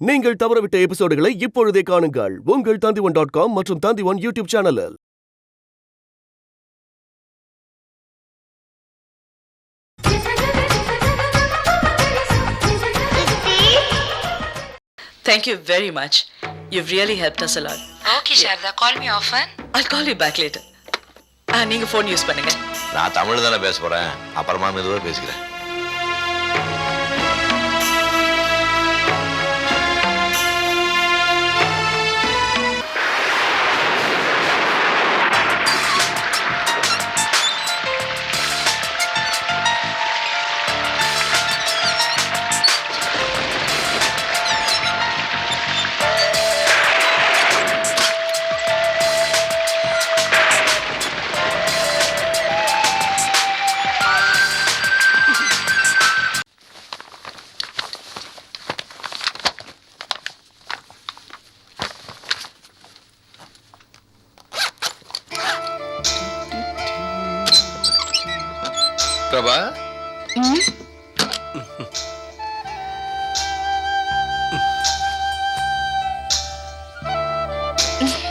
நீங்கள் தவறவிட்ட எபிசோடுகளை இப்பொழுதே காணுங்கள் உங்கள் Tandivan.com மற்றும் Tandivan யூடியூப் சேனலில். Thank you very much. You've really helped us a lot. Okay, Sharda. Call me often. I'll call you back later. நீங்க phone யூஸ் பண்ணுங்க. நான் தமிழ் தானே பேச போறேன். அப்புறமா மெதுவா பேசிக்கிறேன். பிரபா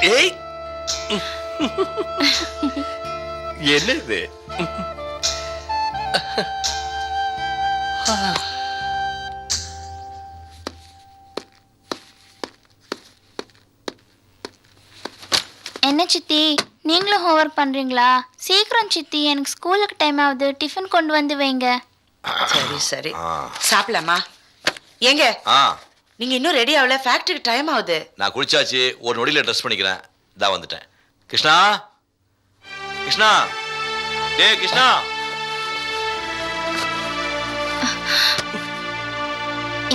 ஏய் என்ன இது என்ன சித்தி நீங்களும் ஹோம்வொர்க் பண்றீங்களா? சீக்கிரம் சித்தி, எனக்கு ஸ்கூலுக்கு டைம் ஆகுது. டிஃபன் கொண்டு வந்து வைங்க. சரி சரி சாப்பிடலாமா? ஏங்க நீங்க இன்னும் ரெடி ஆகல, ஃபேக்டரிக்கு டைம் ஆகுது. நான் குளிச்சாச்சு, ஒரு நொடியில ட்ரெஸ் பண்ணிக்கிறேன். இதா வந்துட்டேன். கிருஷ்ணா கிருஷ்ணா டேய் கிருஷ்ணா.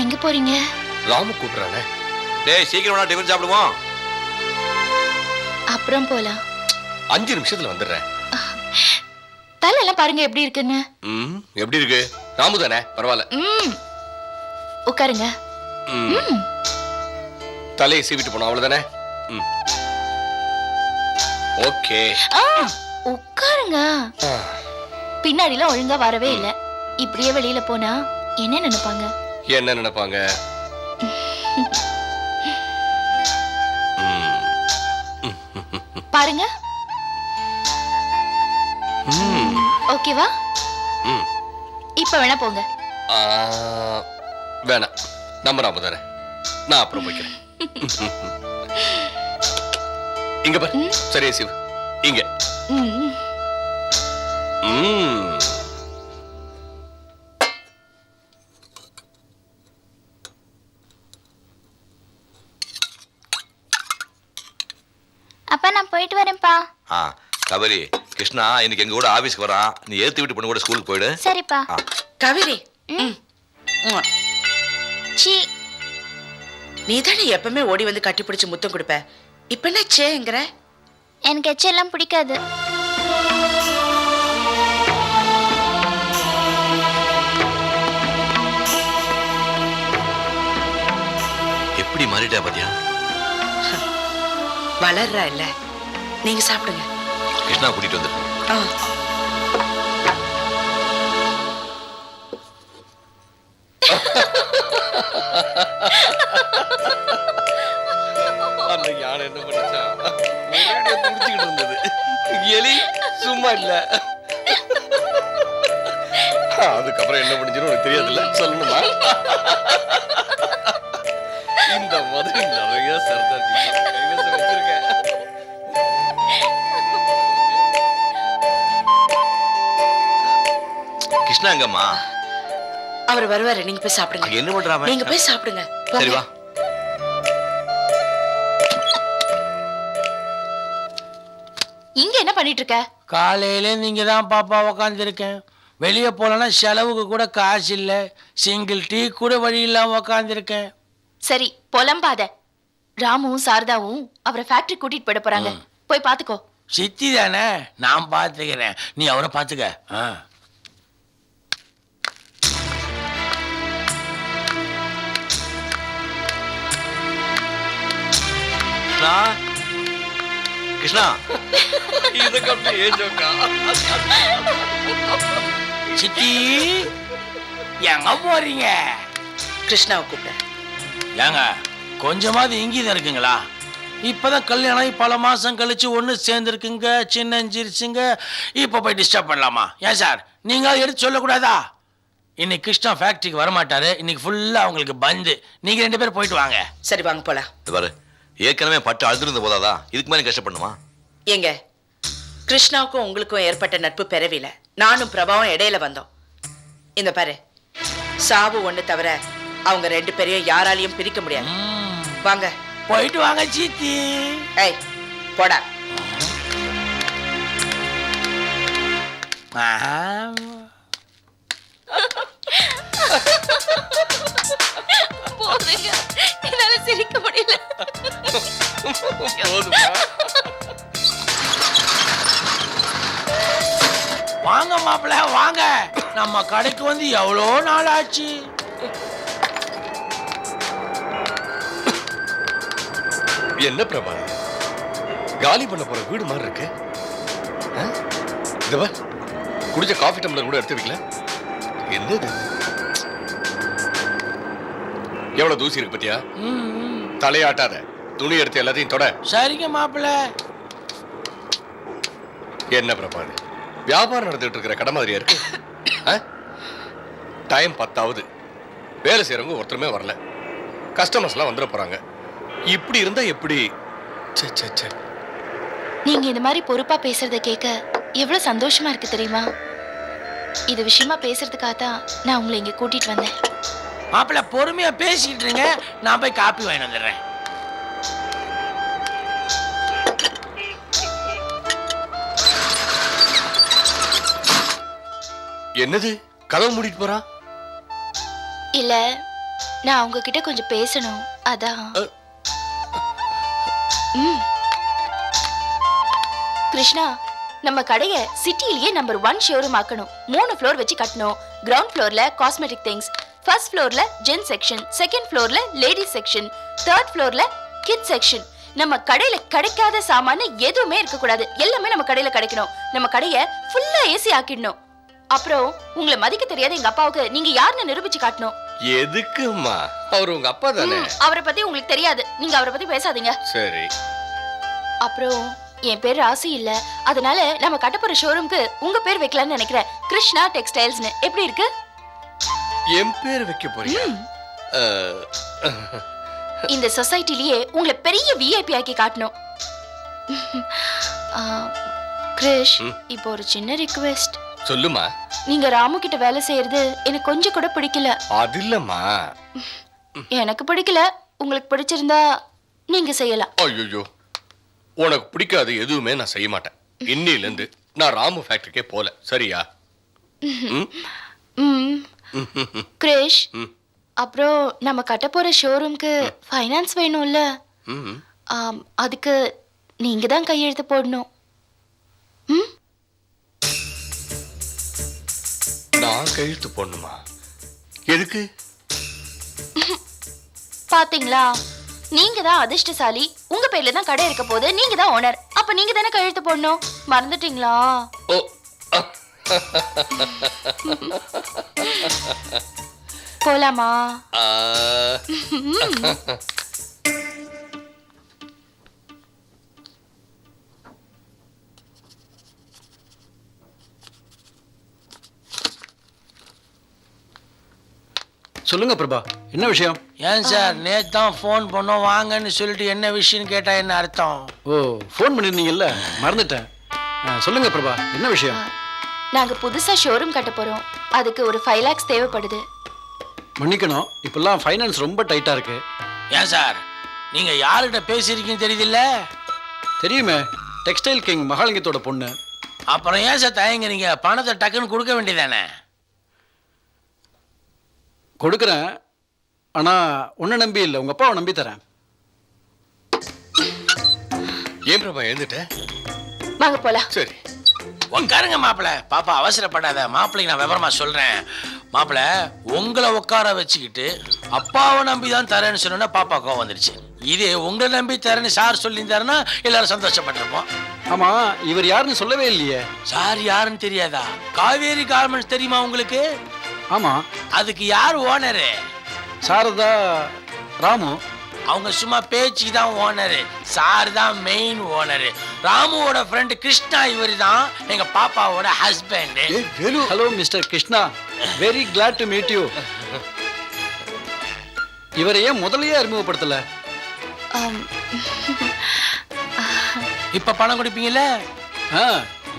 எங்க போறீங்க? ராமு கூப்பிடுறானே. டேய் சீக்கிரம் டிஃபன் சாப்பிடுவோம். அப்புறம் போலாம். 5 நிமிஷத்துல வந்துடுறேன். தலையெல்லாம் பாருங்க எப்படி இருக்குன்னு. எப்படி இருக்கு? ராமு தானே, பரவாயில்ல. உட்காருங்க. தலையை சீவிட்டு போனோம், அவ்வளவுதானே? ஓகே உட்காருங்க. பின்னாடிலாம் ஒழுங்கா வரவே இல்ல. இப்படியே வெளியில போனா என்ன நினைப்பாங்க? என்ன நினைப்பாங்க? பாருங்க. ஓகேவா? இப்ப வேணா போங்க. வேணாம், நம்ம ராமு தானே, நான் அப்புறம் போய்க்கிறேன். இங்க பாரு, சரியா சிவ், இங்க. அப்பா நான் போயிட்டு வரேன்ப்பா. கபரி, கிருஷ்ணா இன்னைக்கு எங்க கூட ஆபீஸ்க்கு வரான். நீ ஏத்து விட்டு பொண்ணு கூட ஸ்கூலுக்கு போயிடு. சரிப்பா. கவிரி சீ, நீ தானே எப்பவுமே ஓடி வந்து கட்டி பிடிச்சு முத்தம் கொடுப்ப. இப்ப என்ன சேங்கிற? எனக்கு எச்செல்லாம் பிடிக்காது. எப்படி மாறிட்டா பாத்தியா? வளர்றா இல்ல. நீங்க சாப்பிடுங்க. கிருஷ்ணா கூட்டிட்டு வந்துரு. அந்த யானை என்ன பண்ணுச்சா? துடிச்சுக்கிட்டு இருந்தது. எலி சும்மா இல்ல. அதுக்கப்புறம் என்ன பண்ணிச்சுன்னு உனக்கு தெரியாதுல்ல, சொல்லணுமா? இந்த மாதிரி நிறைய சர்தார்ஜி கைவசம் வச்சிருக்கேன். கிருஷ்ணா எங்கம்மா? அவர் வருவாரு, நீங்க போய் சாப்பிடுங்க. என்ன பண்றாம? நீங்க போய் சாப்பிடுங்க. சரி வா. இங்க என்ன பண்ணிட்டு இருக்க? காலையில நீங்க தான் பாப்பா உக்காந்துருக்கேன். வெளியே போலன்னா செலவுக்கு கூட காசு இல்லை. சிங்கிள் டீ கூட வழி இல்லாம உக்காந்துருக்கேன். சரி புலம்பாத. ராமுவும் சாரதாவும் அவரை ஃபேக்டரி கூட்டிட்டு போயிட போறாங்க. போய் பாத்துக்கோ. சித்தி தானே, நான் பாத்துக்கிறேன், நீ அவரை பாத்துக்க. கிருஷ்ணா இதுக்கு அப்படியே ஜோக்கா. சித்தி எங்க போறீங்க? கிருஷ்ணாவை கூப்பிட. ஏங்க கொஞ்சமாவது இங்கீதம் இருக்குங்களா? இப்பதான் கல்யாணம் ஆகி பல மாசம் கழிச்சு ஒன்று சேர்ந்துருக்குங்க, சின்னஞ்சிருச்சுங்க. இப்போ போய் டிஸ்டர்ப் பண்ணலாமா? ஏன் சார் நீங்க எடுத்து சொல்லக்கூடாதா? இன்னைக்கு கிருஷ்ணா ஃபேக்டரிக்கு வரமாட்டாரு. இன்னைக்கு ஃபுல்லா அவங்களுக்கு பந்து. நீங்க 2 பேரும் போயிட்டு வாங்க. சரி வாங்க போலாம். இது பாரு, ஏற்கனவே பட்டு அழுதுருந்து போதாதா? இதுக்கு மேலே கஷ்டப்படணுமா? ஏங்க கிருஷ்ணாவுக்கும் உங்களுக்கும் ஏற்பட்ட நட்பு பெறவில நானும் பிரபாவும் இடையில வந்தோம். இந்த பாரு, சாவு ஒண்ணு தவிர அவங்க 2 பேரையும் யாராலையும் பிரிக்க முடியாது. வாங்க போயிட்டு வாங்க சீத்தி. ஏய் போடா. போதுங்க, என்னால சிரிக்க முடியல. போதுமா? வாங்க மாப்பிள்ள வாங்க, நம்ம கடைக்கு வந்து எவ்வளோ நாள் ஆச்சு. என்ன பிரபா, காலி பண்ண போற வீடு மாதிரி இருக்கு. இந்த பார், குடிச்ச காஃபி டம்ளர் கூட எடுத்து வைக்கல. என்னது? எவ்வளவு தூசி இருக்கு பத்தியா? தலையாட்டாத, துணி எடுத்து எல்லாத்தையும் தொட. சரிங்க மாப்பிள்ள. என்ன பிரபா, வியாபாரம் நடந்துட்டு இருக்கிற கடை மாதிரியா இருக்கு. டைம் 10 வேலை செய்யறவங்க ஒருத்தருமே வரல. கஸ்டமர்ஸ் எல்லாம் வந்துட போறாங்க. இப்படி இருந்தா எப்படி? நீங்க இந்த மாதிரி பொறுப்பா பேசுறத கேட்க எவ்வளவு சந்தோஷமா இருக்கு தெரியுமா? இது விஷயமா பேசுறதுக்காக தான் நான் உங்களை இங்க கூட்டிட்டு வந்தேன். மாப்பிள்ள பொறுமையா பேசிட்டு இருங்க, நான் போய் காப்பி வாங்கி வந்துடுறேன். என்னது கதவு மூடிட்டு போறா? இல்ல, நான் உங்ககிட்ட கொஞ்சம் பேசணும், அதான். கிருஷ்ணா, நம்ம கடைய சிட்டிலேயே நம்பர் 1 ஷோரூம் ஆக்கணும். 3 ஃப்ளோர் வச்சு கட்டணும். கிரவுண்ட் ஃப்ளோர்ல காஸ்மெட்டிக் திங்ஸ், ஃபர்ஸ்ட் ஃப்ளோர்ல ஜென் செக்ஷன், செகண்ட் ஃப்ளோர்ல லேடிஸ் செக்ஷன், தேர்ட் ஃப்ளோர்ல கிட்ஸ் செக்ஷன். நம்ம கடையில கிடைக்காத சாமான எதுவுமே இருக்க கூடாது. எல்லாமே நம்ம கடையில கிடைக்கணும். நம்ம கடைய ஃபுல்லா ஏசி ஆக்கிடணும். அப்புறம் உங்களை மதிக்க தெரியாத எங்க அப்பாவுக்கு நீங்க யாருன்னு நிரூபிச்சு காட்டணும். எதுக்குமா? அவர் உங்க அப்பா தானே. அவரை பத்தி உங்களுக்கு தெரியாது, நீங்க அவரை பத்தி பேசாதீங்க. சரி. அப்புறம் என் பேர் ராசி இல்ல, அதனால நம்ம கட்டப்போற ஷோரூம்க்கு உங்க பேர் வைக்கலாம்னு நினைக்கிறேன். கிருஷ்ணா டெக்ஸ்டைல்ஸ்னு. எப்படி இருக்கு? என் பேர் வைக்க போறீங்க? இந்த சொசைட்டிலேயே உங்களை பெரிய விஐபி ஆக்கி காட்டணும். கிருஷ், இப்போ ஒரு சின்ன ரிக்வெஸ்ட். சொல்லுமா. நீங்க ராமு கிட்ட வேலை செய்யறது எனக்கு கொஞ்சம் கூட பிடிக்கல. அது இல்லம்மா. எனக்கு பிடிக்கல, உங்களுக்கு பிடிச்சிருந்தா நீங்க செய்யலாம். ஐயோ, உனக்கு பிடிக்காது எதுவுமே நான் செய்ய மாட்டேன். இன்னில இருந்து நான் ராமு ஃபேக்டரிக்கே போல. சரியா? கிருஷ், அப்புறம் நம்ம கட்ட போற ஷோரூம்க்கு ஃபைனான்ஸ் வேணும்ல, அதுக்கு நீங்க தான் கையெழுத்து போடணும். நான் கையெழுத்து போடணுமா? எதுக்கு? பாத்தீங்களா, நீங்க தான் அதிர்ஷ்டசாலி. உங்க பேர்ல தான் கடை இருக்க போது, நீங்க தான் ஓனர். அப்ப நீங்க தானே கையெழுத்து போடணும். மறந்துட்டீங்களா? ஓ, போலாமா? சொல்லுங்க பிரபா, என்ன விஷயம்? ஏன் சார் நேத்து தான் ஃபோன் பண்ணோம் வாங்கன்னு சொல்லிட்டு என்ன விஷயம்னு கேட்டா என்ன அர்த்தம்? ஓ, ஃபோன் பண்ணிருந்தீங்கல்ல, மறந்துட்டேன். சொல்லுங்க பிரபா, என்ன விஷயம்? நாங்க புதுசா ஷோரூம் கட்ட போறோம். அதுக்கு ஒரு 5 lakhs தேவைப்படுது. மன்னிக்கணும், இப்பெல்லாம் ஃபைனான்ஸ் ரொம்ப டைட்டா இருக்கு. ஏன் சார் நீங்க யார்கிட்ட பேசியிருக்கீங்கன்னு தெரியுதுல்ல? தெரியுமே, டெக்ஸ்டைல் கிங் மகாலிங்கத்தோட பொண்ணு. அப்புறம் ஏன் சார் தயங்குறீங்க? பணத்தை டக்குன்னு கொடுக்க வேண்டியதானே? கொடுக்குறேன், ஆனா உன்னை நம்பி இல்லை, உங்க அப்பாவை நம்பி தரேன். ஏன் பிரபா எழுந்துட்ட? வாங்க போலாம். சரி உட்காருங்க மாப்பிள்ள. பாப்பா அவசரப்படாத, மாப்பிள்ளைக்கு நான் விவரமா சொல்றேன். மாப்பிள்ள, உங்களை உட்கார வச்சுக்கிட்டு அப்பாவை நம்பி தான் தரேன்னு சொன்னா பாப்பா கோவம் வந்துருச்சு. இதே உங்களை நம்பி தரேன்னு சார் சொல்லியிருந்தாருன்னா எல்லாரும் சந்தோஷப்பட்டிருப்போம். ஆமா, இவர் யாருன்னு சொல்லவே இல்லையே. சார் யாருன்னு தெரியாதா? காவேரி கார்மெண்ட்ஸ் தெரியுமா உங்களுக்கு? ஆமா. அதுக்கு யார் ஓனரு? சாரதா ராமு. அவங்க சும்மா பேச்சுக்கு தான் ஓனரு, சார் தான் மெயின் ஓனரு. ராமுவோட ஃப்ரெண்டு கிருஷ்ணா இவர் தான் எங்க பாப்பாவோட husband. Hello mister Krishna, very glad to meet you. இவரை ஏன் முதல்லயே அறிமுகப்படுத்தல? இப்ப பணம் கொடுப்பீங்கல்ல?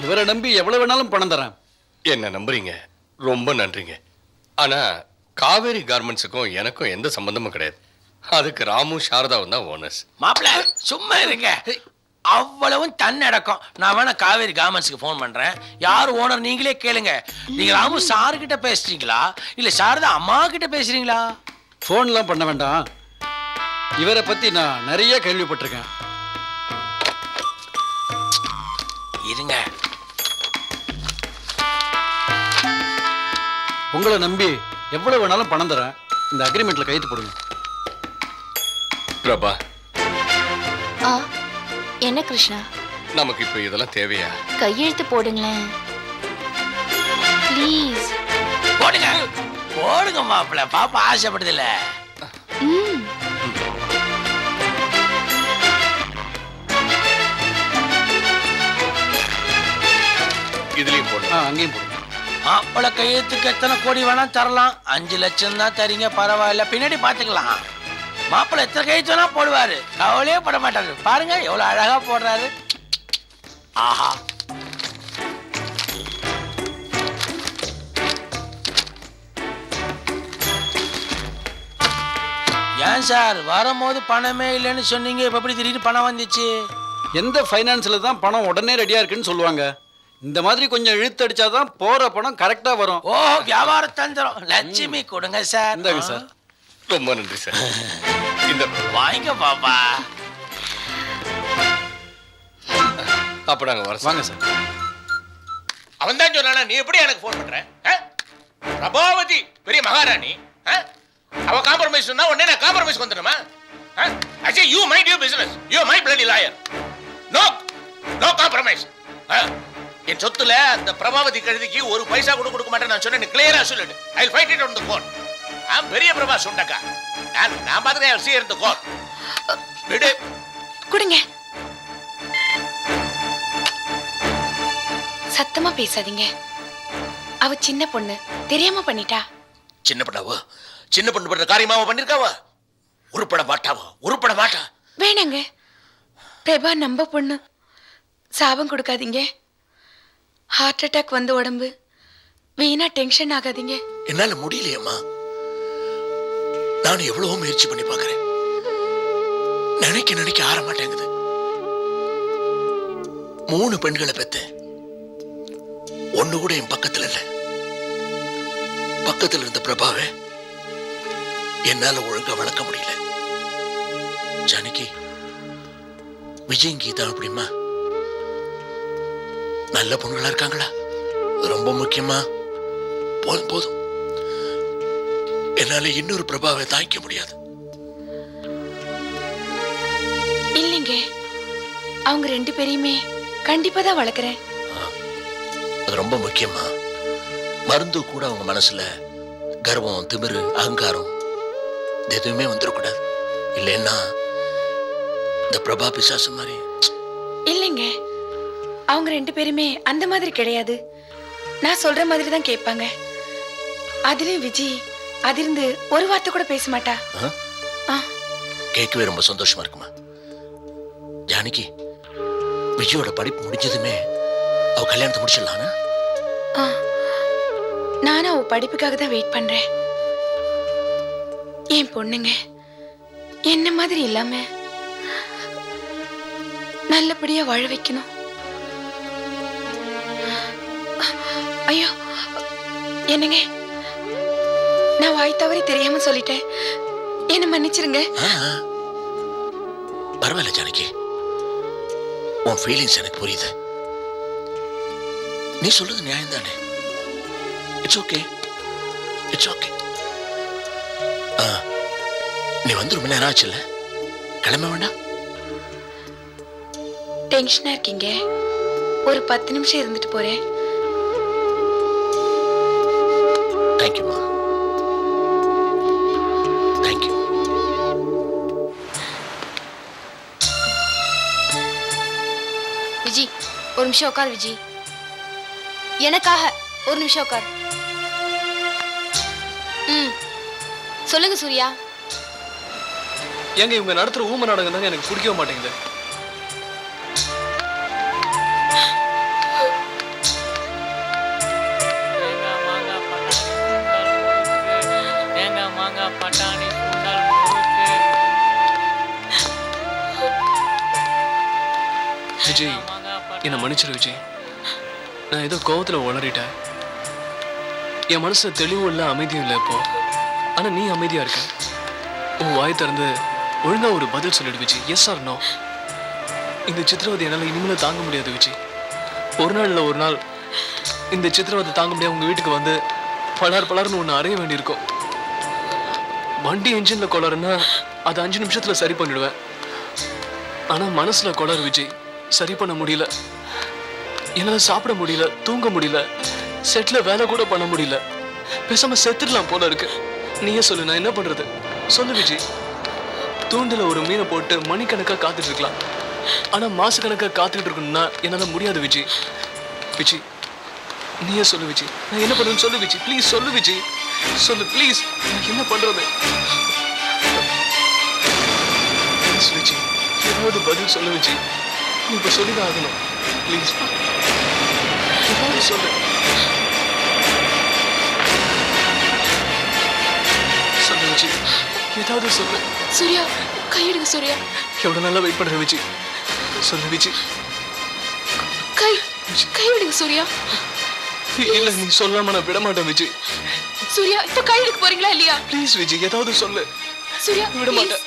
இவரை நம்பி எவ்வளவு வேணாலும் பணம் தரேன். என்ன நம்புறீங்க? ரொம்ப நன்றிங்க. ஆனா காவேரி கார்மெண்ட்ஸுக்கும் எனக்கும் எந்த சம்பந்தமும் கிடையாது. அதுக்கு ராமு சாரதாவும் தான் ஓனர்ஸ். மாப்பிள்ள சும்மா இருங்க. அவ்வளவும் தன்னடக்கம். நான் வேணா காவேரி கார்மெண்ட்ஸ்க்கு ஃபோன் பண்றேன். யார் ஓனர் நீங்களே கேளுங்க. நீங்க ராமு சார் கிட்ட பேசுறீங்களா இல்ல சாரதா அம்மா கிட்ட பேசுறீங்களா? ஃபோன்லாம் பண்ண வேண்டாம். இவரை பத்தி நான் நிறைய கேள்விப்பட்டிருக்கேன். இருங்க. உங்களை நம்பி எவ்வளவு வேணாலும் பணம் தரேன். இந்த அக்ரிமெண்ட்ல கையெழுத்து போடுங்க. பிரபா, என்ன கிருஷ்ணா? நமக்கு இப்ப இதெல்லாம் தேவையா? கையெழுத்து போடுங்களேன் ப்ளீஸ். போடுங்க போடுங்க மாப்பிள்ள, பாப்பா ஆசைப்படுதில்ல. இதுலயும் போடலாம். அங்கேயும் போடுங்க. மாப்பிள்ள கையெழுத்துக்கு எத்தனை கோடி வேணா தரலாம். 5 லட்சம் தான் தரீங்க, பரவாயில்ல, பின்னாடி பாத்துக்கலாம். மாப்பிள்ள எத்தனை கையெழுத்து வேணா போடுவாரு, கவலையே பட மாட்டாரு. பாருங்க எவ்வளவு அழகா போடுறாரு. ஆஹா, ஏன் சார் வரும்போது பணமே இல்லைன்னு சொன்னீங்க, இப்ப எப்படி திடீர்னு பணம் வந்துச்சு? எந்த ஃபைனான்ஸ்ல தான் பணம் உடனே ரெடியா இருக்குன்னு சொல்லுவாங்க. இந்த மாதிரி கொஞ்சம் இழுத்தடிச்சாதான் போற பணம் கரெக்டா வரும். ஓ, வியாபார தந்திரம். லட்சுமி கொடுங்க சார். இந்தாங்க சார். ரொம்ப நன்றி சார். இந்த வாங்க பாப்பா. அப்ப நாங்க வர வாங்க சார். அவன் தான் சொன்னானா, நீ எப்படி எனக்கு ஃபோன் பண்ற? பிரபாவதி பெரிய மகாராணி, அவ காம்ப்ரமைஸ் சொன்னா உடனே நான் காம்ப்ரமைஸ் வந்துடுமா? Ajay, you mind your business, you my bloody lawyer. No no compromise. என் சொத்துல அந்த பிரபாவதி கழுதிக்கு ஒரு பைசா கூட கொடுக்க மாட்டேன் நான் சொன்னேன். கிளியரா சொல்லிடு. I will fight it on the court. பெரிய பிரபா சொண்டக்கா, நான் பாத்துக்கிறேன். see in the court. விடு. கொடுங்க. சத்தமா பேசாதீங்க. அவ சின்ன பொண்ணு, தெரியாம பண்ணிட்டா. சின்ன பொண்ணாவோ? சின்ன பொண்ணு பண்ற காரியமாவோ பண்ணிருக்காவா? உருப்பட மாட்டாவோ? உருப்பட மாட்டா. வேணாங்க, பிரபா நம்ப பொண்ணு. சாபம் கொடுக்காதீங்க. ஹார்ட் அட்டாக் வந்து உடம்பு வீணா டென்ஷன் ஆகாதீங்க. என்னால முடியலையம்மா. நான் எவ்வளவோ முயற்சி பண்ணி பார்க்கிறேன். நினைக்க ஆற மாட்டேங்குது. 3 பெண்களை பெத்தேன். ஒண்ணு கூட என் பக்கத்துல இல்ல. பக்கத்துல இருந்த பிரபாவை என்னால ஒழுங்கா வளர்க்க முடியல. ஜானகி, விஜய் கீதா அப்படிமா நல்ல பொண்ணுகளா இருக்காங்களா? ரொம்ப முக்கியமா போதும் போதும். என்னால இன்னொரு பிரபாவை தாங்கிக்க முடியாது. இல்லைங்க, அவங்க 2 பேரையுமே கண்டிப்பா தான் வளர்க்குறேன். அது ரொம்ப முக்கியமா. மருந்து கூட அவங்க மனசுல கர்வம், திமிரு, அகங்காரம் எதுவுமே வந்துடக்கூடாது. இல்லைன்னா இந்த பிரபா பிசாசு மாதிரி. இல்லைங்க, அவங்க 2 பேருமே அந்த மாதிரி கிடையாது. நான் சொல்ற மாதிரி தான் கேட்பாங்க. அதுலயும் விஜய் அதிர்ந்து ஒரு வார்த்தை கூட பேச மாட்டா. கேட்கவே ரொம்ப சந்தோஷமா இருக்குமா. ஜானகி, விஜயோட படிப்பு முடிஞ்சதுமே அவ கல்யாணத்தை முடிச்சிடலானா? நானும் அவ படிப்புக்காக தான் வெயிட் பண்றேன். என் பொண்ணுங்க என்ன மாதிரி இல்லாம நல்லபடியா வாழ வைக்கணும். ஐயோ, என்னங்க, நான் வாய் தவறி தெரியாம சொல்லிட்டேன். என்ன மன்னிச்சிருங்க. பரவாயில்ல ஜானகி, உன் ஃபீலிங்ஸ் எனக்கு புரியுது. நீ சொல்றது நியாயம் தானே. It's okay, it's okay. நீ வந்து ரொம்ப நேரம் ஆச்சுல்ல, கிளம்ப வேண்டாம். டென்ஷனா இருக்கீங்க, ஒரு 10 நிமிஷம் இருந்துட்டு போறேன். தேங்க்யூமா, தேங்க்யூ. ஒரு நிமிஷம் உட்கார் விஜி. எனக்காக ஒரு நிமிஷம் உட்கார். சொல்லுங்க சூர்யா. ஏங்க இவங்க நடத்துற ஊம நாடகம் தாங்க எனக்கு பிடிக்கவே மாட்டேங்குது. விஜய், என்னை மன்னிச்சிரு விஜய். நான் ஏதோ கோவத்துல உளறிட்டேன். என் மனசுல தெளிவும் இல்லை, அமைதியும் இல்லை இப்போ. ஆனா நீ அமைதியா இருக்க. உன் வாய் திறந்து ஒழுங்கா ஒரு பதில் சொல்லிடு விஜய். S R no. இந்த சித்திரவதை என்னால இனிமேல தாங்க முடியாது விஜய். ஒரு நாள் இல்லை ஒரு நாள் இந்த சித்திரவதை தாங்க முடியாது உங்க வீட்டுக்கு வந்து பலர்னு ஒன்று அறைய வேண்டியிருக்கும். வண்டி என்ஜின்ல கொளறுன்னா அது 5 நிமிஷத்துல சரி பண்ணிடுவேன். ஆனா மனசுல கொளறு விஜய், சரி பண்ண முடியல. என்னால சாப்பிட முடியல, தூங்க முடியல, செட்ல வேலை கூட பண்ண முடியல. பேசாம செத்துடலாம் போல இருக்கு. நீயே சொல்லு, நான் என்ன பண்றது? சொல்லு விஜய். தூண்டில ஒரு மீனை போட்டு மணிக்கணக்கா காத்துட்டு இருக்கலாம். ஆனா மாச கணக்கா காத்துக்கிட்டு இருக்கணும்னா என்னால முடியாது விஜய். விஜய், நீயே சொல்லு விஜய். நான் என்ன பண்றேன்னு சொல்லு விஜய். ப்ளீஸ் சொல்லு விஜய். சொல்லு ப்ளீஸ். நான் என்ன பண்றது? விஜய், ஏதாவது பதில் சொல்லு விஜய். நீ இப்ப சொல்லிதான் ஆகணும். ப்ளீஸ் ஏதாவது சொல்லு. சொல்லு விஜய், ஏதாவது சொல்லு. சூர்யா, கையெடுங்க சூர்யா. எவ்வளவு நல்லா வெயிட் பண்ற விஜய். சொல்லு விஜய். கையெடுங்க சூர்யா. இல்ல, நீ சொல்லாம நான் விட மாட்டேன் விஜய். சூர்யா, இப்ப கையெடுக்க போறீங்களா இல்லையா? ப்ளீஸ் விஜய், ஏதாவது சொல்லு. சூர்யா, விட மாட்டேன்.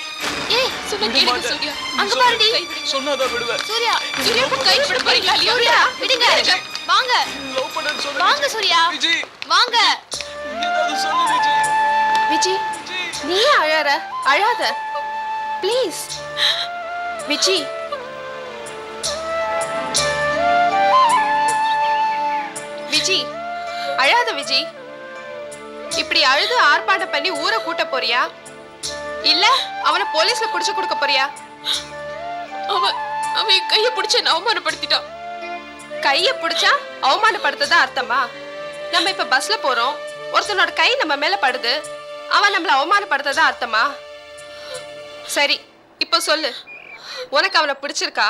ஏய், சொன்னா கேளுங்க சூர்யா. அங்க பாருடி. சொன்னாதான் விடுவேன். சூர்யா, சூர்யா, இப்ப கை விட போறீங்களா இல்லையா? சூர்யா, விடுங்க. வாங்க. லவ் பண்ணேன்னு சொல்லு. வாங்க சூர்யா. விஜய், வாங்க. ஏதாவது சொல்லு விஜய். விஜி, நீ அழாத ப்ளீஸ். விஜி, விஜி அழாத விஜி. இப்படி அழுது ஆர்ப்பாட்டம் பண்ணி ஊரை கூட்ட போறியா, இல்ல அவனை போலீஸ்ல புடிச்சு கொடுக்க போறியா? அவன் கைய பிடிச்சு அவமானப்படுத்திட்டான். கைய பிடிச்சா அவமானப்படுத்ததான் அர்த்தமா? நம்ம இப்ப பஸ்ல போறோம், ஒருத்தனோட கை நம்ம மேல படுது, அவன் நம்மள அவமானப்படுத்ததான் அர்த்தமா? சரி, இப்ப சொல்லு, உனக்கு அவனை பிடிச்சிருக்கா?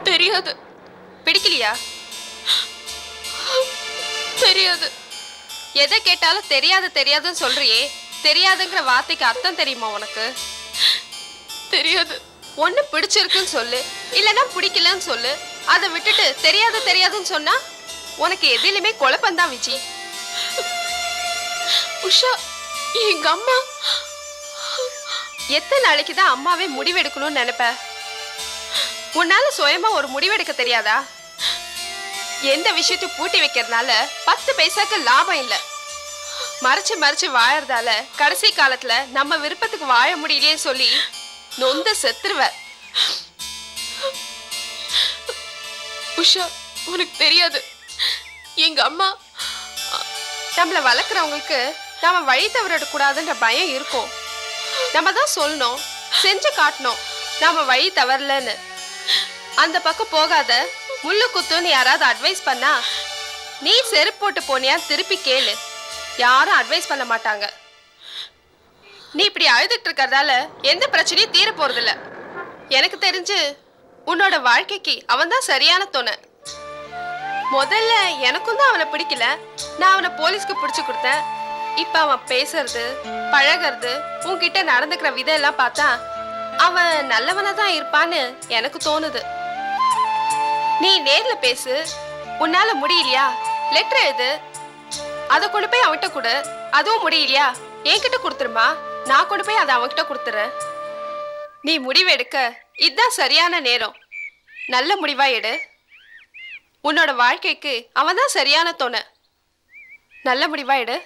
தெரியாது. பிடிக்கலையா? தெரியாது. எதை கேட்டாலும் தெரியாது தெரியாதுன்னு சொல்றியே, தெரியாதுங்கிற வார்த்தைக்கு அர்த்தம் தெரியுமா உனக்கு? தெரியாது. ஒண்ணு பிடிச்சிருக்குன்னு சொல்லு, இல்லைன்னா பிடிக்கலன்னு சொல்லு. அதை விட்டுட்டு தெரியாது தெரியாதுன்னு சொன்னா உனக்கு எதிலுமே குழப்பம்தான் விஜி. உஷா, எங்க அம்மா எத்தனை நாளைக்கு தான் அம்மாவே முடிவெடுக்கணும்னு நினைப்ப? உன்னால சுயமா ஒரு முடிவெடுக்க தெரியாதா? எந்த விஷயத்தையும் பூட்டி வைக்கிறதுனால 10 பைசாக்கு லாபம் இல்லை. மறைச்சு மறைச்சு வாழறதால கடைசி காலத்துல நம்ம விருப்பத்துக்கு வாழ முடியலையே சொல்லி நொந்த செத்துருவ. உஷா, உனக்கு தெரியாது, எங்க அம்மா நம்மள வளர்க்குறவங்களுக்கு நாம வழி தவறிட கூடாதுன்ற பயம் இருக்கும். நம்ம தான் சொல்லணும், செஞ்சு காட்டணும் நாம வழி தவறலன்னு. அந்த பக்கம் போகாத, முள்ளு குத்துன்னு யாராவது அட்வைஸ் பண்ணா நீ செருப்பு போட்டு போனியா திருப்பி கேளு, யாரும் அட்வைஸ் பண்ண மாட்டாங்க. நீ இப்படி அழுதுட்டு இருக்கறதால எந்த பிரச்சனையும் தீர போறதில்ல. எனக்கு தெரிஞ்சு உன்னோட வாழ்க்கைக்கு அவன் தான் சரியான துணை. முதல்ல எனக்கும் தான் அவனை பிடிக்கல, நான் அவனை போலீஸ்க்கு பிடிச்சு கொடுத்தேன். இப்ப அவன் பேசுறது பழகிறது உன்கிட்ட நடந்துக்கிற விதம் எல்லாம் பார்த்தா அவன் நல்லவனா தான் இருப்பான்னு எனக்கு தோணுது. நீ நேர்ல பேசு, உன்னால முடியலையா லெட்டர் எழுது, அதை கொண்டு போய் அவன்கிட்ட கொடு. அதுவும் முடியலையா என்கிட்ட கொடுத்துருமா, நான் கொண்டு போய் அதை அவன்கிட்ட கொடுத்துறேன். நீ முடிவு எடுக்க இதுதான் சரியான நேரம். நல்ல முடிவா எடு. உன்னோட வாழ்க்கைக்கு அவன் தான் சரியான துணை. நல்ல முடிவா எடு.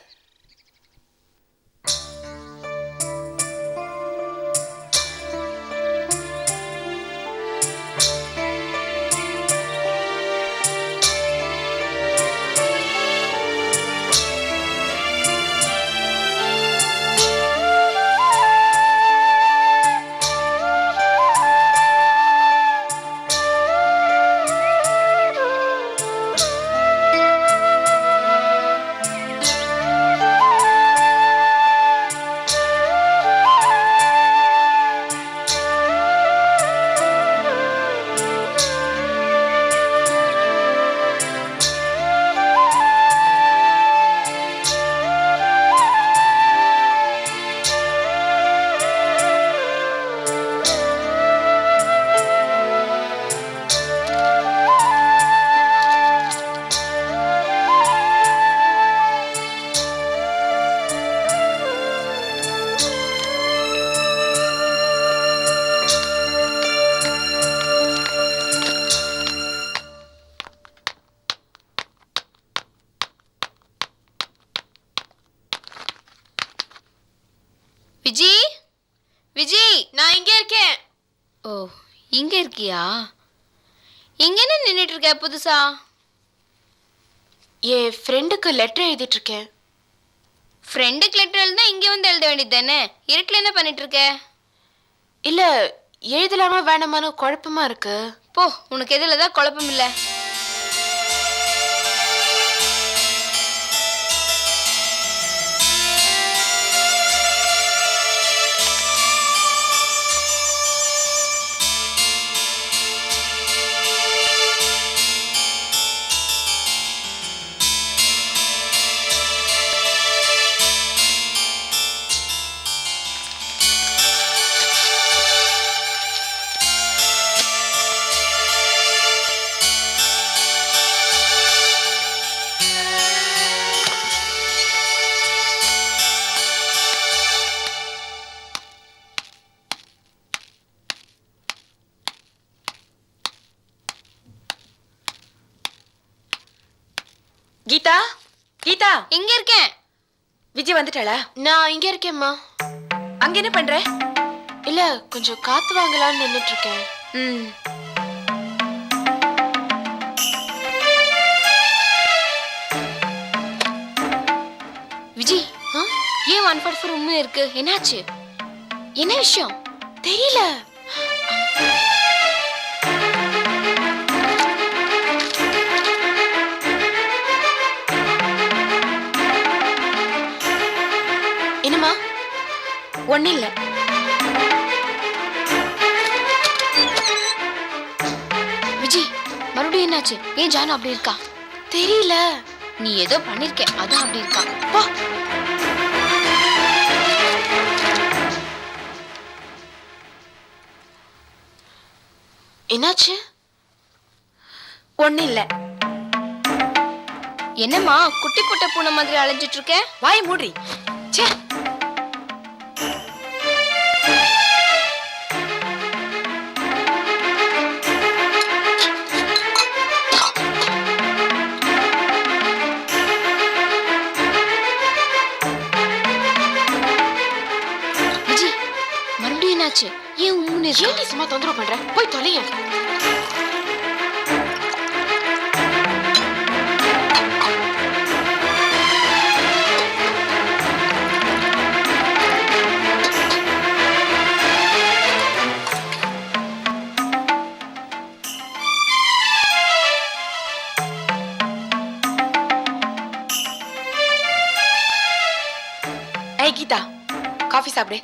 இங்க இருக்கேன். ஓ இங்க இருக்கியா? இங்க என்ன நின்னுட்டு இருக்க புதுசா? என் ஃப்ரெண்டுக்கு லெட்டர் எழுதிட்டு இருக்கேன். ஃப்ரெண்டுக்கு லெட்டர் எழுதினா இங்க வந்து எழுத வேண்டியது தானே? இருட்டில் என்ன பண்ணிட்டு இருக்க? இல்ல எழுதலாமா வேணாமான்னு குழப்பமா இருக்கு. போ, உனக்கு எதுல தான் குழப்பம் இல்லை. கீதா, கீதா, இங்க இருக்கேன். விஜய் வந்துட்டாளா? நான் இங்க இருக்கேம்மா. அங்க என்ன பண்ற? இல்ல கொஞ்சம் காத்து வாங்கலாம்னு நின்னுட்டு இருக்கேன். ம். விஜி, ஏன் 144 உண்மை இருக்கு? என்னாச்சு? என்ன விஷயம் தெரியல. என்னம்மா? ஒண்ணு இல்ல. விஜி, மறுபடியும் என்னாச்சு? ஏன் ஜானு அப்படி இருக்கா? தெரியல. நீ ஏதோ பண்ணிருக்க, அதான் அப்படி இருக்கா. போ. என்னாச்சு? ஒண்ணு இல்ல. என்னம்மா குட்டி போட்ட பூனை மாதிரி அலைஞ்சிட்டு இருக்க? வாய் மூடி. ச்சே. விஜி, மறுபடியும் என்னாச்சு? ஏன் உம்முன்னு ஏன் இருக்க? நீ சும்மா தொந்தரவு பண்ற? போய் தொலைய. ஏய் கீதா, காஃபி சாப்பிடு.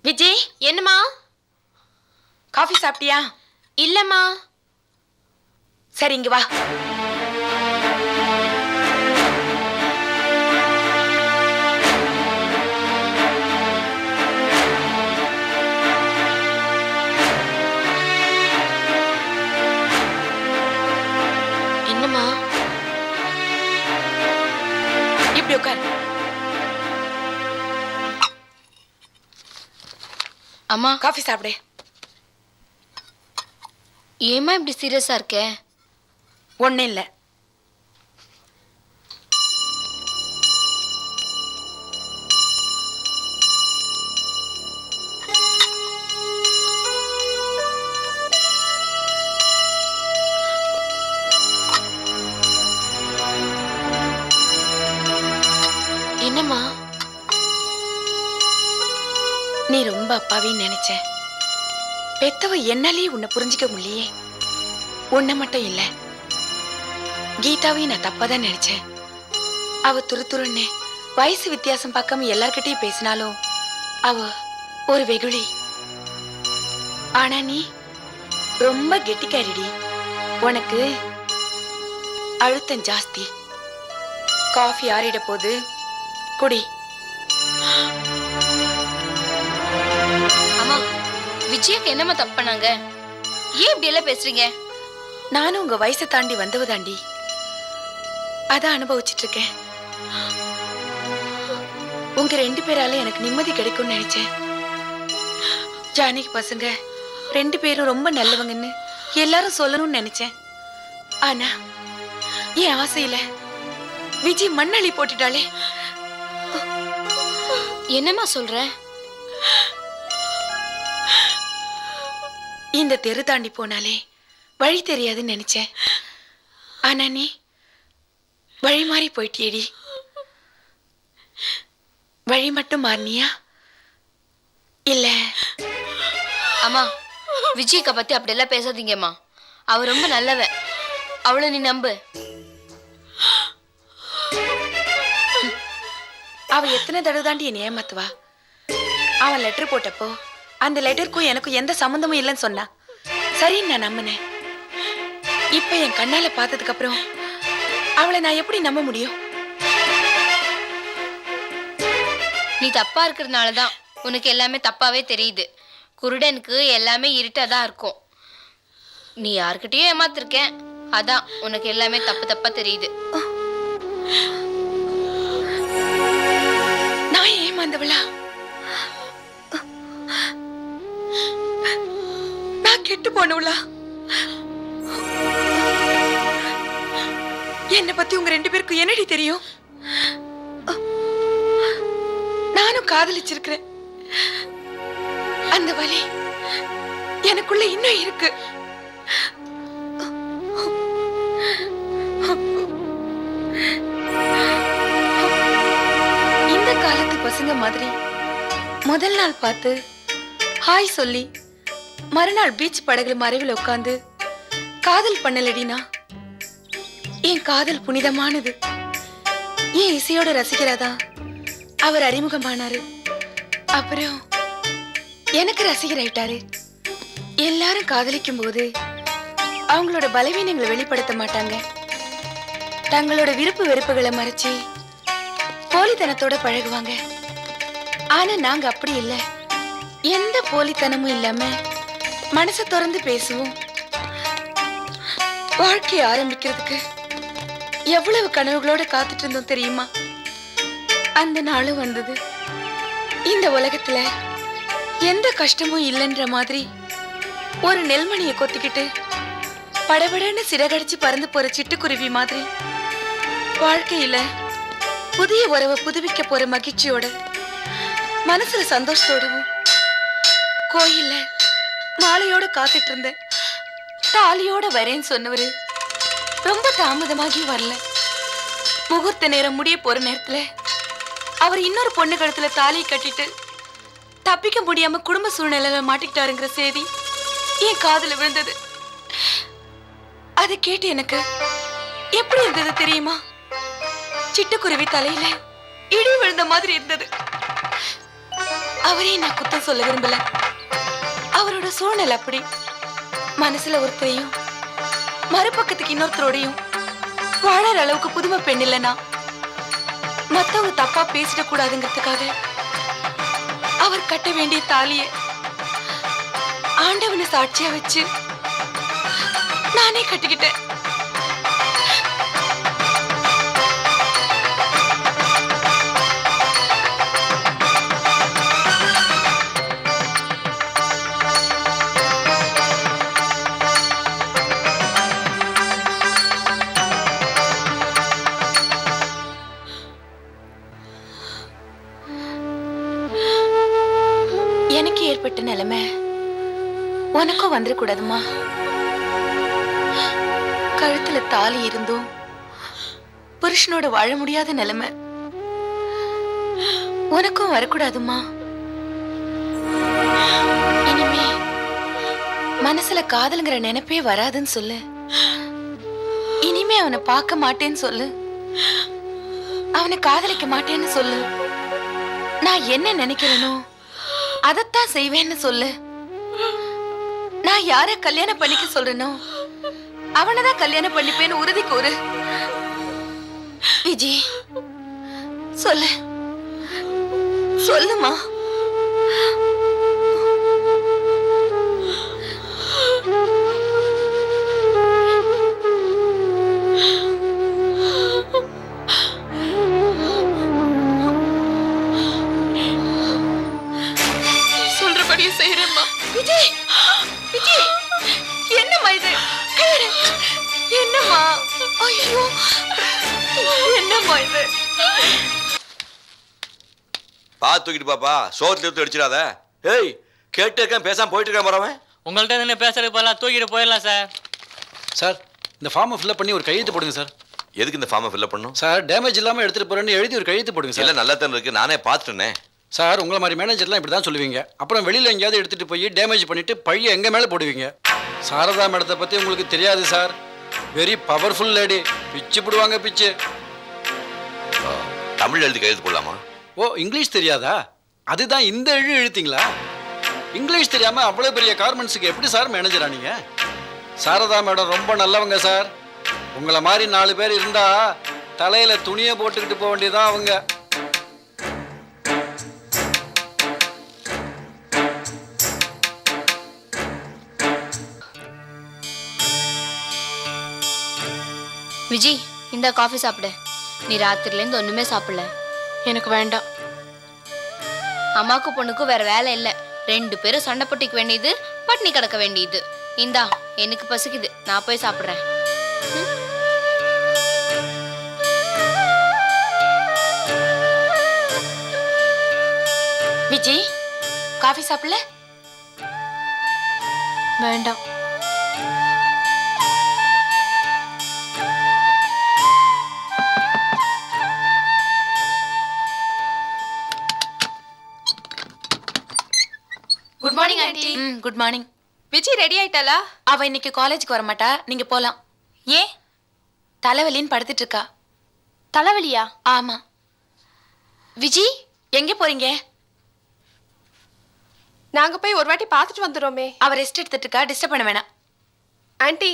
விஜய், என்னம்மா? காஃபி சாப்பிட்டியா? இல்லம்மா. சரி, இங்க வா. என்னம்மா? இப்படி உட்கார். அம்மா, காஃபி சாப்பிடு. ஏம்மா இப்படி சீரியஸா இருக்க? ஒண்ணு இல்ல. என்னம்மா? நீ ரொம்ப அப்பாவின்னு நினைச்சேன். பெத்தவ என்னாலேயே உன்னை புரிஞ்சிக்க முடியலையே. உன்னை மட்டும் இல்ல, கீதாவையும் நான் தப்பாதான் நினைச்சேன். அவ துருத்துருன்னு வயசு வித்தியாசம் பார்க்காம எல்லார்கிட்டயும் பேசினாலும் அவ ஒரு வெகுளி. ஆனா நீ ரொம்ப கெட்டிக்காரிடி. உனக்கு அழுத்தம் ஜாஸ்தி. காஃபி ஆறிட போது குடி. அம்மா, விஜய்க்கு என்னம்மா தப்பு பண்ணாங்க? ஏன் இப்படி எல்லாம் பேசுறீங்க? நானும் உங்க வயசை தாண்டி வந்தவதாண்டி. அதான் அனுபவிச்சிட்டு இருக்கேன். உங்க 2 பேரால எனக்கு நிம்மதி கிடைக்கும்னு நினைச்சேன். ஜானகி பசங்க 2 பேரும் ரொம்ப நல்லவங்கன்னு எல்லாரும் சொல்லணும்னு நினைச்சேன். ஆனா என் ஆசையில விஜய் மண்ணள்ளி போட்டுட்டாளே. என்னம்மா சொல்ற? இந்த தெரு தாண்டி போனாலே வழி தெரியாதுன்னு நினைச்சேன். ஆனா நீ வழி மாறி போயிட்டியேடி. வழி மட்டும் மாறினியா இல்ல? அம்மா, விஜய்க்க பத்தி அப்படியெல்லாம் பேசாதீங்கம்மா. அவ ரொம்ப நல்லவ. அவளை நீ நம்பு. அவ எத்தனை தடவை தாண்டி என்னை ஏமாத்துவா? அவன் லெட்டர் போட்டப்போ அந்த லெட்டருக்கும் எனக்கும் எந்த சம்மந்தமும் இல்லைன்னு சொன்னா சரின்னு நான் நம்பினேன். இப்ப என் கண்ணால பார்த்ததுக்கு அப்புறம் அவளை நான் எப்படி நம்ப முடியும்? நீ தப்பா இருக்கிறதுனாலதான் உனக்கு எல்லாமே தப்பாவே தெரியுது. குருடனுக்கு எல்லாமே இருட்டாதான் இருக்கும். நீ யார்கிட்டயும் ஏமாத்திருக்கேன், அதான் உனக்கு எல்லாமே தப்பு தப்பா தெரியுது. நான் ஏமாந்தவளா? நான் கெட்டு போனவளா? என்னை பத்தி உங்க 2 பேருக்கும் என்னடி தெரியும்? நானும் காதலிச்சிருக்கிறேன். அந்த வலி எனக்குள்ள இன்னும் இருக்கு. இந்த காலத்து பசங்க மாதிரி முதல் நாள் பார்த்து ஹாய் சொல்லி மறுநாள் பீச் படகுல மறைவில் உட்காந்து காதல் பண்ணலடினா என் காதல் புனிதமானது. என் இசையோட ரசிகராதான் அவர் அறிமுகமானாரு. அப்புறம் எனக்கு ரசிகர் ஆயிட்டாரு. எல்லாரும் காதலிக்கும் போது அவங்களோட பலவீனங்களை வெளிப்படுத்த மாட்டாங்க. தங்களோட விருப்பு வெறுப்புகளை மறைச்சு போலித்தனத்தோட பழகுவாங்க. ஆனா நாங்க அப்படி இல்லை. எந்த போலித்தனமும் இல்லாம மனசை திறந்து பேசுவோம். வாழ்க்கையை ஆரம்பிக்கிறதுக்கு எவ்வளவு கனவுகளோட காத்துட்டு இருந்தோம் தெரியுமா? அந்த நாளும் வந்தது. இந்த உலகத்துல எந்த கஷ்டமும் இல்லைன்ற மாதிரி ஒரு நெல்மணியை கொத்திக்கிட்டு படபடன்னு சிறகடிச்சு பறந்து போற சிட்டுக்குருவி மாதிரி வாழ்க்கையில புதிய உறவை புதுப்பிக்க போற மகிழ்ச்சியோட மனசுல சந்தோஷத்தோடவும் கோயில்ல மாலையோட காத்துட்டு இருந்தேன். தாலியோட வரேன்னு சொன்னவரு ரொம்ப தாமதமாகி வரல. முகூர்த்த நேரம் முடிய போற நேரத்துல அவர் இன்னொரு பொண்ணு கழுத்துல தாலியை கட்டிட்டு தப்பிக்க முடியாம குடும்ப சூழ்நிலையில மாட்டிக்கிட்டாருங்கிற செய்தி என் காதுல விழுந்தது. அதை கேட்டு எனக்கு எப்படி இருந்தது தெரியுமா? சிட்டுக்குருவி தலையில இடி விழுந்த மாதிரி இருந்தது. அவரையும் நான் குத்தம் சொல்ல விரும்பல. அவரோட சூழ்நிலை அப்படி. மனசுல ஒருத்தரையும் மறுபக்கத்துக்கு இன்னொருத்தரோடையும் வாழற அளவுக்கு புதுமை பெண் இல்லைனா மத்தவங்க தப்பா பேசிட கூடாதுங்கிறதுக்காக அவர் கட்ட வேண்டிய தாலிய ஆண்டவனை சாட்சியா வச்சு நானே கட்டிக்கிட்டேன். எனக்கு ஏற்பட்ட நிலைமை உனக்கும் வந்துடக்கூடாதுமா. கழுத்துல தாலி இருந்தும் புருஷனோட வாழ முடியாத நிலைமை உனக்கும் வரக்கூடாதுமா. இனிமே மனசுல காதலுங்கிற நினைப்பே வராதுன்னு சொல்லு. இனிமே அவனை பார்க்க மாட்டேன்னு சொல்லு. அவனை காதலிக்க மாட்டேன்னு சொல்லு. நான் என்ன நினைக்கிறேனோ அதத்தான் செய்வேன்னு சொல்லு. நான் யார கல்யாணம் பண்ணிக்க சொல்றேனோ அவனதான் கல்யாணம் பண்ணிப்பேன்னு உறுதி கூறு. விஜி சொல்லு, சொல்லுமா. ஐயோ என்னம்மா இது? தூக்கிட்டு பாப்பா, சோத்துல எடுத்து அடிச்சிடாத. ஏய், கேட்டு இருக்கேன், பேசாம போயிட்டு இருக்கேன் போறவன். உங்கள்கிட்ட நின்று பேசுறதுக்கு பதிலாக தூக்கிட்டு போயிடலாம் சார். சார் இந்த ஃபார்மை ஃபில்அப் பண்ணி ஒரு கையெழுத்து போடுங்க சார். எதுக்கு இந்த ஃபார்மை ஃபில்அப் பண்ணும்? சார் டேமேஜ் இல்லாமல் எடுத்துகிட்டு போகிறேன்னு எழுதி ஒரு கையெழுத்து போடுங்க சார். எல்லாம் நல்லா தானே இருக்கு, நானே பார்த்துட்டேனே. சார் உங்களை மாதிரி மேனேஜர்லாம் இப்படி தான் சொல்லுவீங்க. அப்புறம் வெளியில் எங்கேயாவது எடுத்துகிட்டு போய் டேமேஜ் பண்ணிவிட்டு பழிய எங்கள் மேலே போடுவீங்க. சாரதா மேடத்தை பற்றி உங்களுக்கு தெரியாது சார். Very powerful lady. பிச்சு போடுவாங்க பிச்சு. தமிழ் எழுதி கையெழுத்து போடலாமா? ஓ, இங்கிலீஷ் தெரியாதா? அதுதான் இந்த எழுத்தீங்களா? இங்கிலீஷ் தெரியாமல் அவ்வளோ பெரிய கார்மெண்ட்ஸுக்கு எப்படி சார் மேனேஜரா நீங்கள்? சாரதா மேடம் ரொம்ப நல்லவங்க சார். உங்களை மாதிரி 4 பேர் இருந்தா தலையில துணியை போட்டுக்கிட்டு போக வேண்டியதான் அவங்க. விஜி இந்த காஃபி சாப்பிடு. நீ ராத்திரிலேருந்து ஒண்ணுமே சாப்பிடல. எனக்கு வேண்டாம். அம்மாக்கு பொண்ணுக்கும் வேற வேலை இல்ல. 2 பேரும் சண்டை போட்டிக்க வேண்டியது, பட்னி கிடக்க வேண்டியது. இந்தா எனக்கு பசிக்குது, நான் போய் சாப்பிடுறேன். விஜி காஃபி சாப்பிடல? வேண்டாம். Good morning aunty. Good morning. Viji ready ஆயிட்டாளா? அவ இன்னைக்கு காலேஜுக்கு வர மாட்டா, நீங்க போலாம். ஏன்? தலைவலின்னு படுத்துட்டு இருக்கா. தலைவலியா? ஆமா. விஜி எங்க போறீங்க? நாங்க போய் ஒரு வாட்டி பார்த்துட்டு வந்துடுறோமே. அவ ரெஸ்ட் எடுத்துட்டு இருக்கா, டிஸ்டர்ப் பண்ண வேணாம். ஆண்டி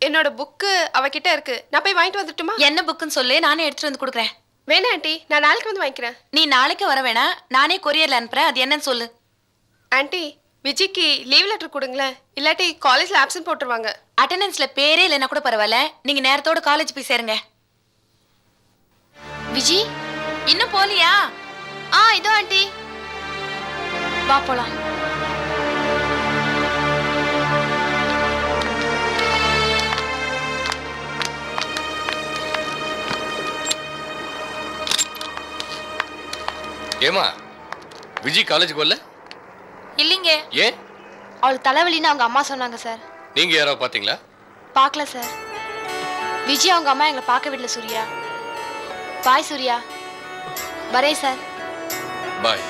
என்னோட புக்கு அவகிட்ட இருக்கு, நான் போய் வாங்கிட்டு வந்துட்டுமா? என்ன புக்குன்னு சொல்லு, நானே எடுத்துட்டு வந்து கொடுக்குறேன். வேணா ஆண்டி, நான் நாளைக்கு வந்து வாங்கிக்கிறேன். நீ நாளைக்கு வர வேணாம், நானே கொரியர்ல அனுப்புறேன். அது என்னன்னு சொல்லு. ஆண்டி விஜிக்கு லீவ் லெட்டர் கொடுங்களேன், இல்லாட்டி காலேஜ்ல ஆப்சன்ட் போட்டுருவாங்க. அட்டெண்டன்ஸ்ல பேரே இல்லைன்னா கூட பரவாயில்ல, நீங்க நேரத்தோட காலேஜ் போய் சேருங்க. விஜி இன்னும் போலியா? இதோ ஆண்டி. வா போலாம். ஏமா விஜய் காலேஜுக்கு வரல? இல்லைங்க. ஏன்? அவளுக்கு தலைவலின்னு அவங்க அம்மா சொன்னாங்க சார். நீங்க யாராவது பாத்தீங்களா? பார்க்கல சார். விஜய் அவங்க அம்மா எங்களை பார்க்க விடல சூர்யா. பாய் சூர்யா. வரே சார். பாய்.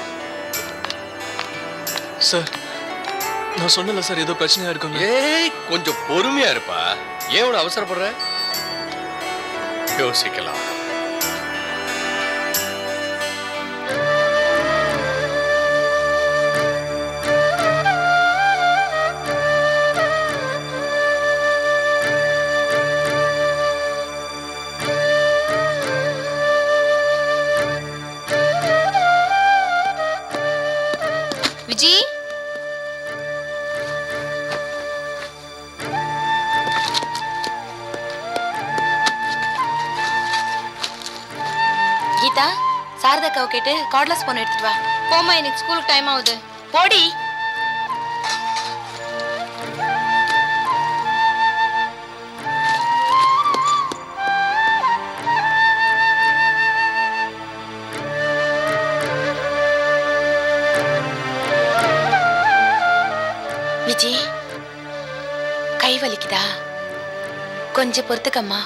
சார் நான் சொன்னல சார், ஏதோ பிரச்சனையா இருக்குங்க. ஏய் கொஞ்சம் பொறுமையா இருப்பா. ஏன் இவ்வளவு அவசரப்படுற? யோசிக்கலாம். விஜி கீதா சாரதாக்காவை கேட்டு கார்ட்லெஸ் போன் எடுத்துட்டு வா. போமா, எனக்கு ஸ்கூலுக்கு டைம் ஆகுது. போடி. விஜி கை வலிக்குதா? கொஞ்சம் பொறுத்துக்கம்மா,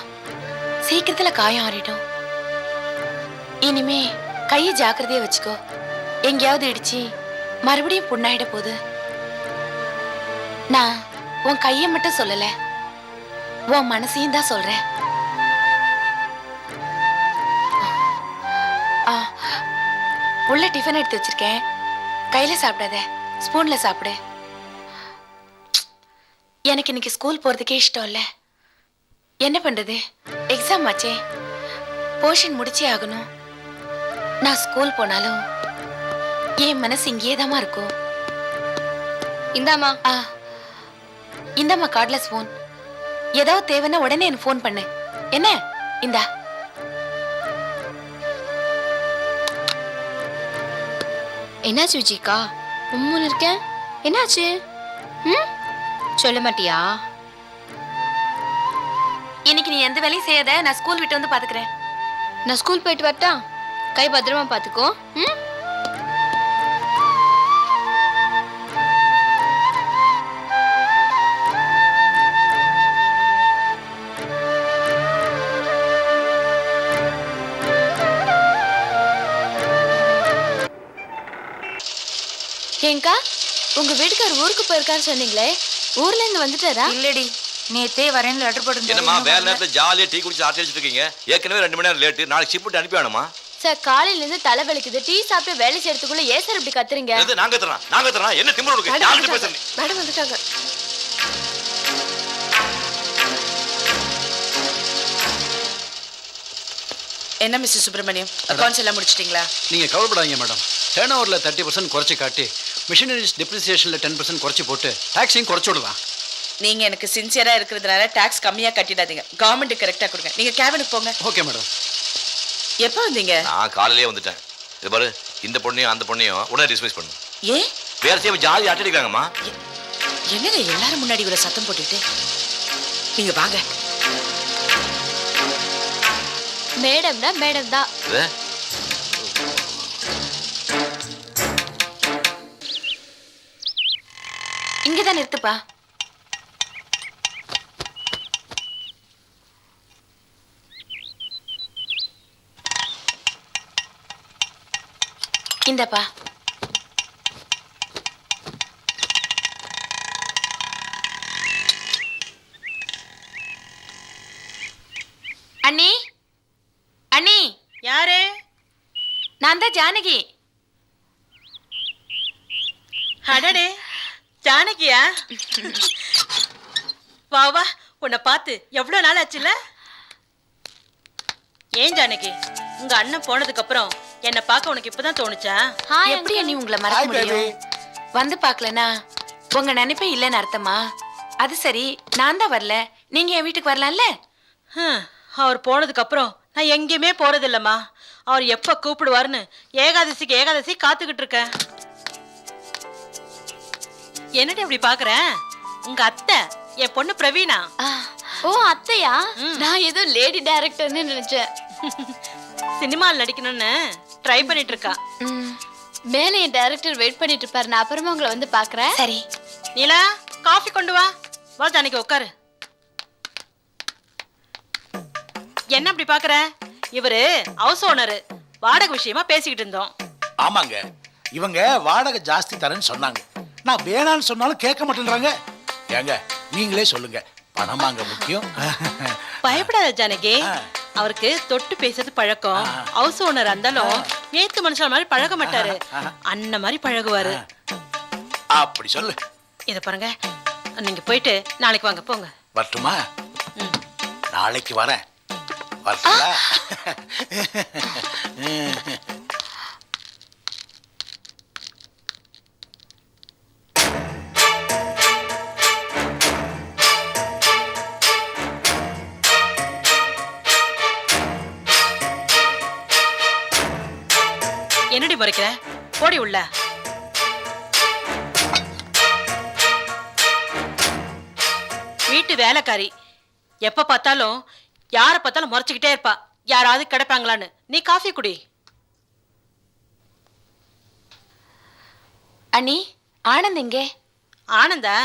சீக்கிரத்துல காயம் ஆறிடும். இனிமே கையை ஜாக்கிரதையா வச்சுக்கோ. எங்கேயாவது இடிச்சு மறுபடியும் புண்ணாயிட போகுது. நான் உன் கையை மட்டும் சொல்லல, உன் மனசையும் தான் சொல்றேன். உள்ள டிஃபன் எடுத்து வச்சிருக்கேன், கையில சாப்பிடாத, ஸ்பூன்ல சாப்பிடு. எனக்கு இன்னைக்கு ஸ்கூல் போறதுக்கே இஷ்டம் இல்ல. என்ன பண்றது, எக்ஸாம் ஆச்சே, போர்ஷன் முடிச்சே ஆகணும். நான் ஸ்கூல் போனாலும் என் மனசு இங்கேதாமா இருக்கும். இந்தாமா. இந்தாமா கார்ட்லெஸ் போன். ஏதாவது தேவைன்னா உடனே எனக்கு ஃபோன் பண்ணு. என்ன? இந்தா. என்னாச்சு விஜிக்கா? உம்முன்னு இருக்கேன். என்னாச்சு? சொல்ல மாட்டியா? இன்னைக்கு நீ எந்த வேலையும் செய்யாத, நான் ஸ்கூல் விட்டு வந்து பாத்துக்கிறேன். நான் ஸ்கூல் போயிட்டு வரட்டா? கை பத்திரமா பாத்துக்கோ. ம். ஏங்கா, உங்க வீட்டுக்கார் ஊருக்கு போயிருக்காரு சொன்னீங்களே, ஊர்ல இருந்து வந்துட்டாரா? இல்லடி, நேத்தே வரேன்னு லெட்டர் போட்டு. என்னம்மா வேலை நேரத்தில் ஜாலியாக டீ குடிச்சு ஆட்டி அடிச்சுட்டு இருக்கீங்க? ஏற்கனவே 2 மணி நேரம் லேட்டு. நாளைக்கு ஷிப் விட்டு அனுப்பி வேணுமா? சார், காலையில இருந்து தலை வலிக்குது, டீ சாப்பிட்டு வேலை செய்யறதுக்குள்ள ஏன் சார் இப்படி கத்துறீங்க? நாங்க தரோம் என்ன திமிரு இருக்கு? யார்கிட்ட பேசுறீங்க? மேடம் வந்துட்டாங்க. என்ன மிஸ்டர் சுப்பிரமணியம், அக்கௌண்ட்ஸ் எல்லாம் முடிச்சிட்டீங்களா? நீங்கள் கவலைப்படாதீங்க மேடம். டேர்ன் ஓவரில் 30% குறைச்சி காட்டி மிஷினரிஸ் டெப்ரிசியேஷனில் 10% குறைச்சி போட்டு டாக்ஸையும் குறைச்சி விடலாம். நீங்க எனக்கு சின்சியரா இருக்கிறதுனால டாக்ஸ் கம்மியா கட்டிடாதீங்க. கவர்மெண்ட் கரெக்டா கொடுங்க. நீங்க கேபினுக்கு போங்க. Okay madam. எப்போ வந்தீங்க? நான் காலையிலேயே வந்துட்டேன். இது பாரு, இந்த பொண்ணையும் அந்த பொண்ணையும் உடனே டிஸ்மிஸ் பண்ணு. ஏன்? வேற சேவை ஜாலி ஆட்டி அடிக்கிறாங்கம்மா. என்னங்க எல்லாரும் முன்னாடி இவ்வளவு சத்தம் போட்டுட்டு? நீங்க வாங்க. மேடம் தான், மேடம் தான். இங்கதான் நிறுத்துப்பா. இந்தப்பா. அண்ணி, அண்ணி. யாரு? நான் தான் ஜானகி. அடடே, ஜானகியா? வா வா, உன்னை பார்த்து எவ்வளவு நாள் ஆச்சுல? ஏன் ஜானகி, உங்க அண்ணன் போனதுக்கு அப்புறம் என்ன பார்க்க உனக்கு இப்பதான் தோணுச்சா? எப்படி அண்ணி உங்களை மறக்க முடியும்? வந்து பார்க்கலனா உங்க நினைப்பே இல்லைன்னு அர்த்தமா? அது சரி, நான் தான் வரல, நீங்க என் வீட்டுக்கு வரலாம்ல? அவர் போனதுக்கு அப்புறம் நான் எங்கேயுமே போறது இல்லம்மா. அவர் எப்ப கூப்பிடுவாருன்னு ஏகாதசிக்கு ஏகாதசி காத்துக்கிட்டு இருக்கேன். என்னடி அப்படி பாக்குற? உங்க அத்தை, என் பொண்ணு பிரவீனா. ஓ, அத்தையா? நான் ஏதோ லேடி டைரக்டர்னு நினைச்சேன். சினிமாவில் நடிக்கணும்னு ட்ரை பண்ணிட்டு இருக்கா. மேலே என் டைரக்டர் வெயிட் பண்ணிட்டு இருப்பாரு. நான் அப்புறமா உங்களை வந்து பாக்குறேன். சரி. நீலா, காஃபி கொண்டு வா. வா ஜானகி, உட்காரு. என்ன அப்படி பாக்குற? இவரு ஹவுஸ் ஓனர். வாடகை விஷயமா பேசிக்கிட்டு இருந்தோம். ஆமாங்க, இவங்க வாடகை ஜாஸ்தி தரேன்னு சொன்னாங்க. நான் வேணான்னு சொன்னாலும் கேட்க மாட்டேன்றாங்க. ஏங்க நீங்களே சொல்லுங்க, பணமாங்க முக்கியம். பயப்படாத ஜானகி, அவருக்கு தொட்டு பேசுறது பழக்கம். ஹவுஸ் ஓனர் இருந்தாலும் நேத்து மனுஷன் மாதிரி பழக மாட்டாரு, அண்ணன் மாதிரி பழகுவாரு. அப்படி சொல்லு. இத பாருங்க, நீங்க போயிட்டு நாளைக்கு வாங்க. போங்க. வரட்டுமா? நாளைக்கு வரேன். வரட்டா? என்னடி முறைக்கிற? போடி உள்ள. வீட்டு வேலைக்காரி, எப்ப பார்த்தாலும் யார பார்த்தாலும் முறைச்சுக்கிட்டே இருப்பா. யாராவது கிடைப்பாங்களான்னு. நீ காஃபி குடி. அண்ணி, ஆனந்த் எங்கே? ஆனந்தா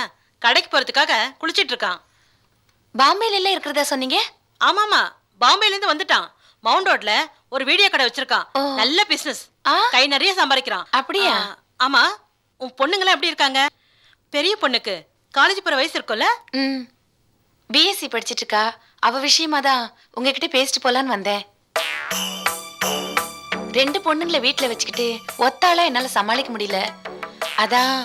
கடைக்கு போறதுக்காக குளிச்சிட்டு இருக்கான். பாம்பேல எல்லாம் இருக்கிறதா சொன்னீங்க? ஆமாமா, பாம்பேல இருந்து வந்துட்டான். மவுண்ட் ரோட்ல ஒரு வீடியோ கடை வச்சிருக்கான். நல்ல பிசினஸ், கை நிறைய சம்பாதிக்கிறான். அப்படியா? ஆமா, உன் பொண்ணுங்களாம் எப்படி இருக்காங்க? பெரிய பொண்ணுக்கு காலேஜ் போற வயசு இருக்கும்ல? பிஎஸ்சி படிச்சிட்டு இருக்கா. அவ விஷயமா தான் உங்ககிட்ட பேசிட்டு போலான்னு வந்தேன். 2 பொண்ணுங்களை வீட்டுல வச்சுக்கிட்டு ஒத்தாளா என்னால சமாளிக்க முடியல. அதான்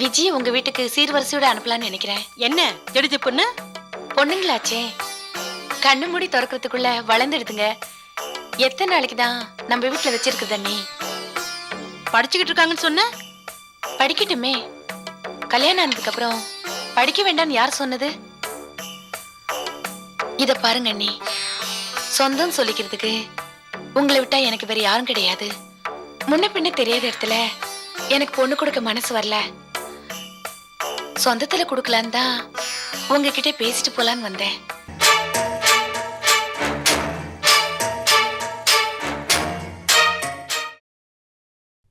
விஜய் உங்க வீட்டுக்கு சீர்வரிசையோட அனுப்பலான்னு நினைக்கிறேன். என்ன ஜெடிஜி பொண்ணு? பொண்ணுங்களாச்சே, கண்ணு மூடி திறக்கிறதுக்குள்ள வளர்ந்துடுதுங்க. எத்தனை நாளைக்கு தான் நம்ம வீட்டுல வச்சிருக்குது அண்ணி? படிச்சுக்கிட்டு இருக்காங்கன்னு சொன்ன? படிக்கட்டுமே. கல்யாணம் ஆனதுக்கு அப்புறம் படிக்க வேண்டாம்னு யார் சொன்னது? இத பாருங்க அண்ணி, சொந்தம் சொல்லிக்கிறதுக்கு உங்களை விட்டா எனக்கு வேற யாரும் கிடையாது. முன்ன பின்ன தெரியாத இடத்துல எனக்கு பொண்ணு கொடுக்க மனசு வரல. சொந்தத்துல கொடுக்கலான்னு தான் உங்ககிட்ட பேசிட்டு போலான்னு வந்தேன்.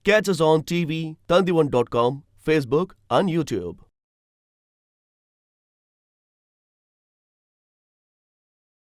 Catch us on TV, Tandivan.com, Facebook and YouTube.